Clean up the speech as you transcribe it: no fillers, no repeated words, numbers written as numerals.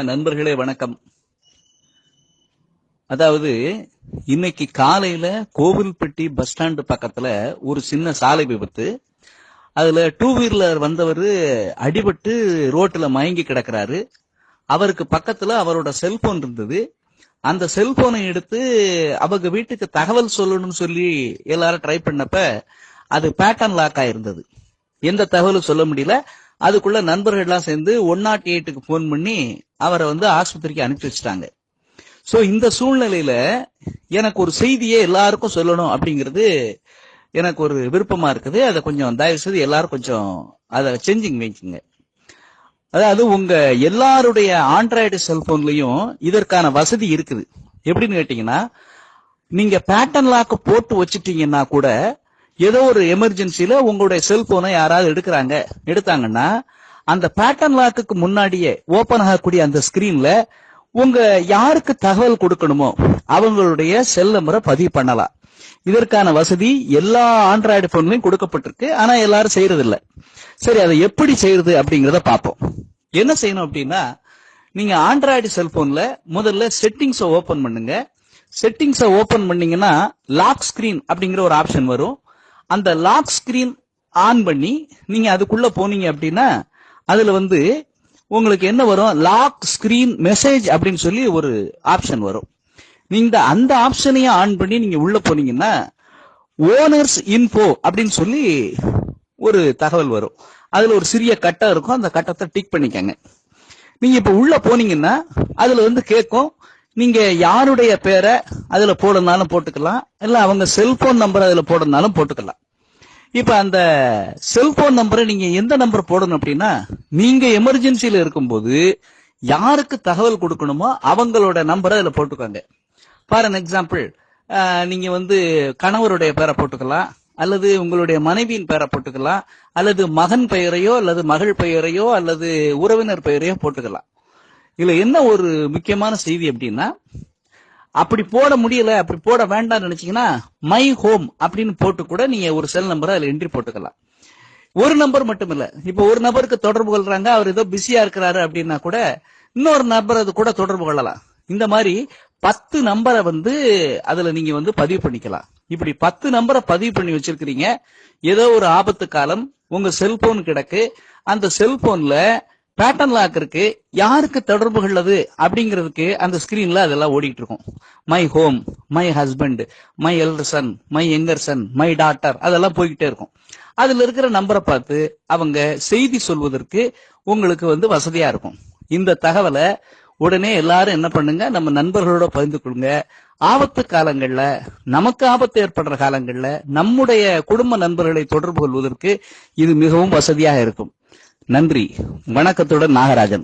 நண்பர்களே வணக்கம். அதாவது இன்னைக்கு காலையில கோவில்பட்டி பஸ் ஸ்டாண்டு பக்கத்துல ஒரு சின்ன சாலை விபத்து. அதுல டூ வீலர் வந்தவர் அடிபட்டு ரோட்ல மயங்கி கிடக்கிறாரு. அவருக்கு பக்கத்துல அவரோட செல்போன் இருந்தது. அந்த செல்போனை எடுத்து அவங்க வீட்டுக்கு தகவல் சொல்லணும்னு சொல்லி எல்லாரும் ட்ரை பண்ணப்ப அது பேட்டர்ன் லாக் ஆயிருந்தது. எந்த தகவலும் சொல்ல முடியல. அதுக்குள்ள நண்பர்கள்லாம் சேர்ந்து 108க்கு போன் பண்ணி அவரை ஆஸ்பத்திரிக்கு அனுப்பி வச்சுட்டாங்க. சோ இந்த சூழ்நிலையில எனக்கு ஒரு செய்தியை எல்லாருக்கும் சொல்லணும் அப்படிங்கிறது எனக்கு ஒரு விருப்பமா இருக்குது. அதை கொஞ்சம் தயவு செய்து எல்லாரும் கொஞ்சம் அதை செஞ்சுங்க வைக்குங்க. அதாவது உங்க எல்லாருடைய ஆண்ட்ராய்டு செல்போன்லயும் இதற்கான வசதி இருக்குது. எப்படின்னு கேட்டீங்கன்னா, நீங்க பேட்டர்ன் லாக் போட்டு வச்சுட்டீங்கன்னா கூட ஏதோ ஒரு எமர்ஜென்சில உங்களுடைய செல்போனை யாராவது எடுத்தாங்கன்னா அந்த பேட்டர்ன் லாக்குக்கு முன்னாடியே ஓபன் ஆகக்கூடிய அந்த ஸ்கிரீன்ல உங்க யாருக்கு தகவல் கொடுக்கணுமோ அவங்களுடைய செல் நம்பரை பதிவு பண்ணலாம். இதற்கான வசதி எல்லா ஆண்ட்ராய்டு போன்லயும் கொடுக்கப்பட்டிருக்கு. ஆனா எல்லாரும் செய்யறது இல்ல. சரி, அதை எப்படி செய்யறது அப்படிங்கறத பார்ப்போம். என்ன செய்யணும் அப்படின்னா, நீங்க ஆண்ட்ராய்டு செல்போன்ல முதல்ல செட்டிங்ஸை ஓபன் பண்ணுங்க. செட்டிங்ஸை ஓபன் பண்ணீங்கன்னா லாக் ஸ்கிரீன் அப்படிங்கிற ஒரு ஆப்ஷன் வரும். அந்த லாக் ஸ்கிரீன் ஆன் பண்ணி நீங்க அதுக்குள்ள போனீங்க அப்படின்னா அதுல உங்களுக்கு என்ன வரும், லாக் ஸ்கிரீன் மெசேஜ் அப்படின்னு சொல்லி ஒரு ஆப்ஷன் வரும். நீங்க அந்த ஆப்ஷனையும் ஆன் பண்ணி நீங்க உள்ள போனீங்கன்னா ஓனர்ஸ் இன்ஃபோ அப்படின்னு சொல்லி ஒரு தகவல் வரும். அதுல ஒரு சிறிய கட்டம் இருக்கும். அந்த கட்டத்தை டிக் பண்ணிக்கங்க. நீங்க இப்ப உள்ள போனீங்கன்னா அதுல கேட்கும், நீங்க யாருடைய பேரை அதுல போடனாலும் போட்டுக்கலாம், இல்ல அவங்க செல்போன் நம்பர் அதுல போடனாலும் போட்டுக்கலாம். இப்ப அந்த செல்போன் நம்பரை நீங்க எந்த நம்பர் போடணும் அப்படின்னா, நீங்க எமர்ஜென்சில இருக்கும்போது யாருக்கு தகவல் கொடுக்கணுமோ அவங்களோட நம்பரை அதுல போட்டுக்கோங்க. ஃபார் அன் எக்ஸாம்பிள், நீங்க கணவருடைய பேரை போட்டுக்கலாம், அல்லது உங்களுடைய மனைவியின் பேரை போட்டுக்கலாம், அல்லது மகன் பெயரையோ அல்லது மகள் பெயரையோ அல்லது உறவினர் பெயரையோ போட்டுக்கலாம். இதுல என்ன ஒரு முக்கியமான செய்தி அப்படின்னா, அப்படி போட முடியல, அப்படி போட வேண்டாம்னு நினைச்சீங்கன்னா மை ஹோம் அப்படின்னு போட்டு கூட நீங்க ஒரு செல் நம்பரை அதுல என்ட்ரி போட்டுக்கலாம். ஒரு நம்பர் மட்டும் இல்ல. இப்ப ஒரு நபருக்கு தொடர்பு கொள்றாங்க, அவர் ஏதோ பிஸியா இருக்கிறாரு அப்படின்னா கூட இன்னொரு நம்பர் அது கூட தொடர்பு கொள்ளலாம். இந்த மாதிரி 10 நம்பரை அதுல நீங்க பதிவு பண்ணிக்கலாம். இப்படி 10 நம்பரை பதிவு பண்ணி வச்சிருக்கிறீங்க. ஏதோ ஒரு ஆபத்து காலம் உங்க செல்போன் கிடக்கு, அந்த செல்போன்ல பேட்டர்ன் லாக் இருக்கு, யாருக்கு தொடர்பு கொள்ளது அப்படிங்கிறதுக்கு அந்த ஸ்கிரீன்ல அதெல்லாம் ஓடிட்டு இருக்கும். My home, my husband, my elder son, my younger son, my daughter, அதெல்லாம் போய்கிட்டே இருக்கும். அதுல இருக்கிற நம்பரை பார்த்து அவங்க செய்தி சொல்வதற்கு உங்களுக்கு வசதியா இருக்கும். இந்த தகவலை உடனே எல்லாரும் என்ன பண்ணுங்க, நம்ம நண்பர்களோட பகிர்ந்து கொள்ளுங்க. ஆபத்து காலங்கள்ல, நமக்கு ஆபத்து ஏற்படுற காலங்கள்ல நம்முடைய குடும்ப நண்பர்களை தொடர்பு கொள்வதற்கு இது மிகவும் வசதியாக இருக்கும். நன்றி. வணக்கத்துடன் நாகராஜன்.